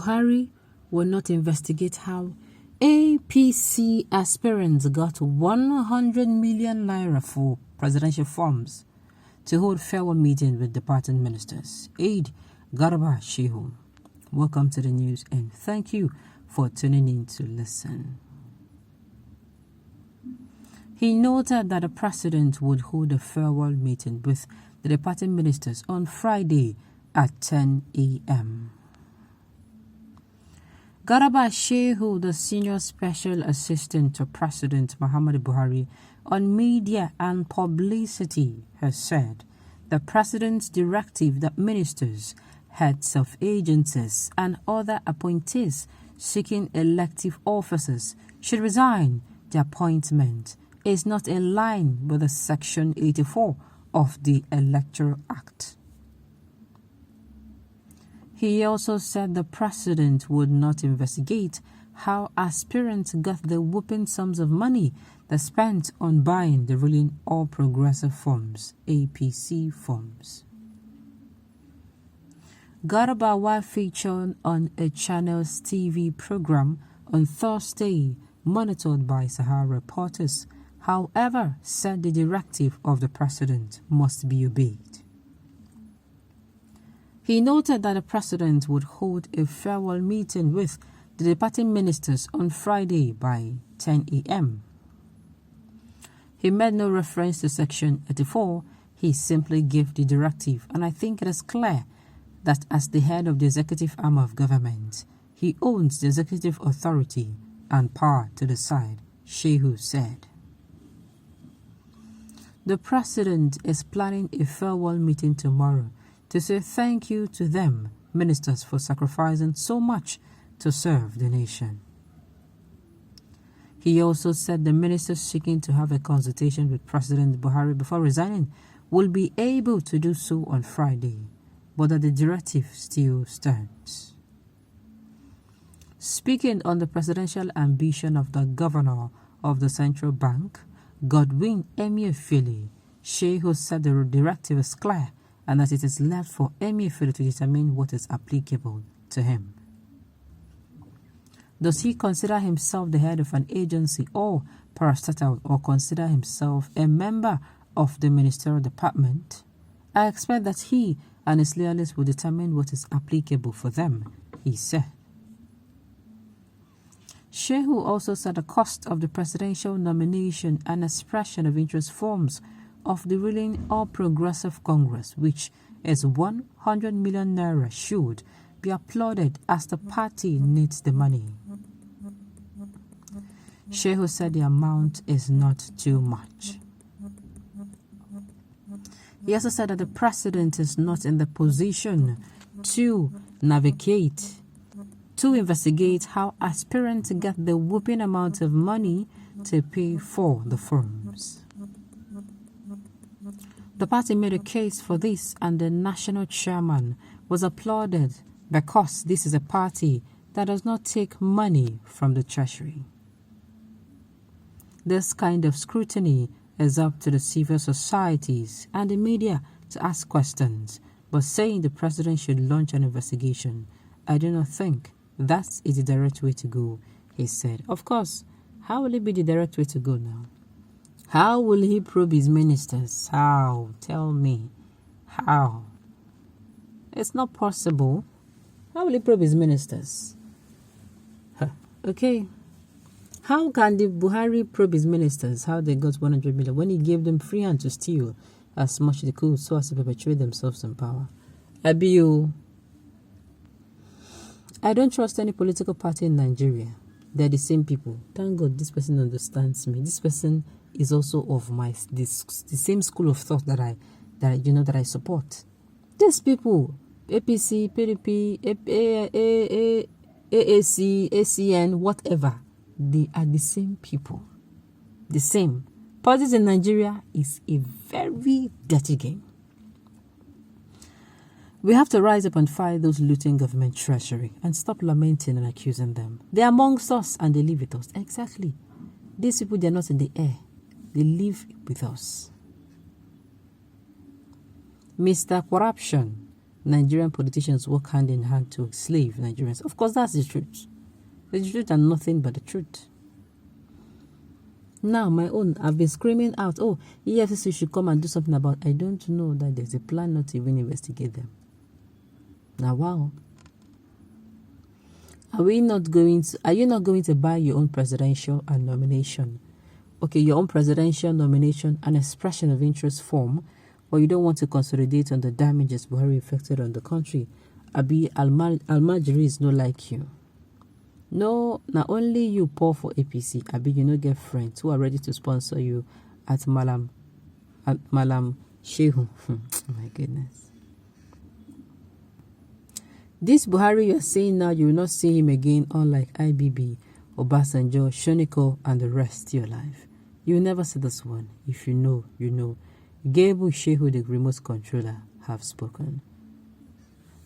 Buhari will not investigate how APC aspirants got 100 million naira for presidential forms to hold farewell meeting with departing ministers. Aide Garba Shehu. Welcome to the news and thank you for tuning in to listen. He noted that the president would hold a farewell meeting with the departing ministers on Friday at 10 a.m. Garba Shehu, the senior special assistant to President Muhammadu Buhari on media and publicity, has said the president's directive that ministers, heads of agencies, and other appointees seeking elective offices should resign their appointment is not in line with the Section 84 of the Electoral Act. He also said the president would not investigate how aspirants got the whooping sums of money they spent on buying the ruling All Progressive Forms, APC forms. Garba, while featured on a Channel's TV program on Thursday, monitored by Sahara reporters, however, said the directive of the president must be obeyed. He noted that the president would hold a farewell meeting with the departing ministers on Friday by 10 a.m. He made no reference to Section 84. He simply gave the directive, and I think it is clear that as the head of the executive arm of government, he owns the executive authority and power to decide, Shehu said. The president is planning a farewell meeting tomorrow to say thank you to them, ministers, for sacrificing so much to serve the nation. He also said the ministers seeking to have a consultation with President Buhari before resigning will be able to do so on Friday, but that the directive still stands. Speaking on the presidential ambition of the governor of the central bank, Godwin Emefiele, Shehu said the directive is clear and that it is left for Emefiele to determine what is applicable to him. Does he consider himself the head of an agency or parastatal, or consider himself a member of the ministerial department? I expect that he and his loyalists will determine what is applicable for them, he said. Shehu also said the cost of the presidential nomination and expression of interest forms of the ruling All Progressive Congress, which is 100 million naira, should be applauded as the party needs the money. Shehu said the amount is not too much. He also said that the president is not in the position to investigate how aspirants get the whooping amount of money to pay for the forms. The party made a case for this, and the national chairman was applauded because this is a party that does not take money from the treasury. This kind of scrutiny is up to the civil societies and the media to ask questions, but saying the president should launch an investigation, I do not think that is the direct way to go, he said. Of course, how will it be the direct way to go now? How will he probe his ministers? How? Tell me. How? It's not possible. How will he probe his ministers? Okay. How can the Buhari probe his ministers? How they got 100 million when he gave them free hand to steal as much they could so as to perpetuate themselves in power? Abiyu. I don't trust any political party in Nigeria. They're the same people. Thank God this person understands me. This person is also of the same school of thought that I support. These people, APC, PDP, AAC, ACN, whatever, they are the same people. The same. Politics in Nigeria is a very dirty game. We have to rise up and fight those looting government treasury and stop lamenting and accusing them. They're amongst us and they live with us. Exactly. These people, they're not in the air. They live with us. Mr. Corruption, Nigerian politicians work hand in hand to enslave Nigerians. Of course, that's the truth. The truth and nothing but the truth. Now, my own, I've been screaming out, oh, EFCC should come and do something about it. I don't know that there's a plan not to even investigate them. Now, wow. Are you not going to buy your own presidential nomination? Okay, your own presidential nomination, an expression of interest form, or you don't want to consolidate on the damages Buhari effected on the country? Abi Almajiri is not like you. No, not only you pour for APC, Abi you no get friends who are ready to sponsor you at Malam Shehu. My goodness. This Buhari you are saying now, you will not see him again, unlike IBB, Obasanjo, Shoniko, and the rest of your life. You will never see this one. If you know, you know. Gable Shehu, the remote controller, have spoken.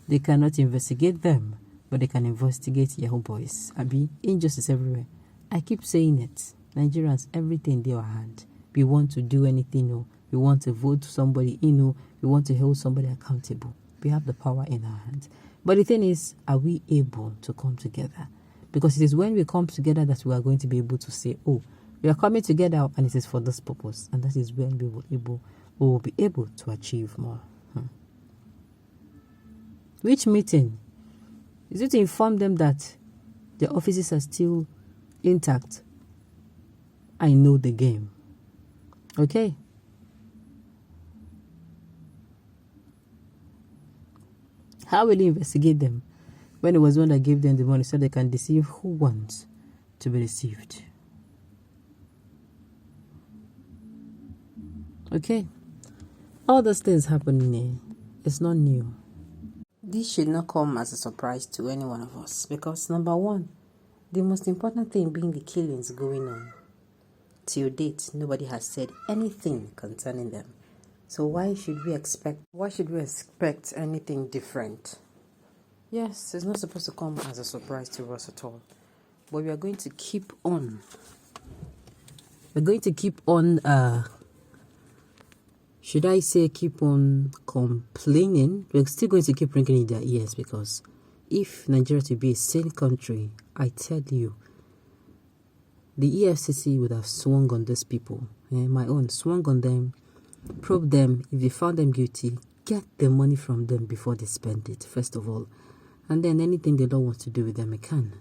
They cannot investigate them, but they can investigate Yahoo boys. Abi, injustice everywhere. I keep saying it. Nigerians, everything in their hand. We want to do anything, we want to vote somebody in, we want to hold somebody accountable. We have the power in our hands. But the thing is, are we able to come together? Because it is when we come together that we are going to be able to say, oh, we are coming together and it is for this purpose. And that is when we will be able to achieve more. Which meeting? Is it to inform them that the offices are still intact? I know the game. Okay? How will you investigate them when it was one that gave them the money so they can deceive who wants to be deceived? Okay? All those things happening here, it's not new. This should not come as a surprise to any one of us because, number one, the most important thing being the killings going on. Till date, nobody has said anything concerning them. So why should we expect anything different? Yes, it's not supposed to come as a surprise to us at all. But we are going to keep on. Should I say keep on complaining? We're still going to keep ringing in their ears because if Nigeria to be a sane country, I tell you, the EFCC would have swung on these people. Swung on them, probe them. If they found them guilty, get the money from them before they spend it, first of all. And then anything the law wants to do with them, it can.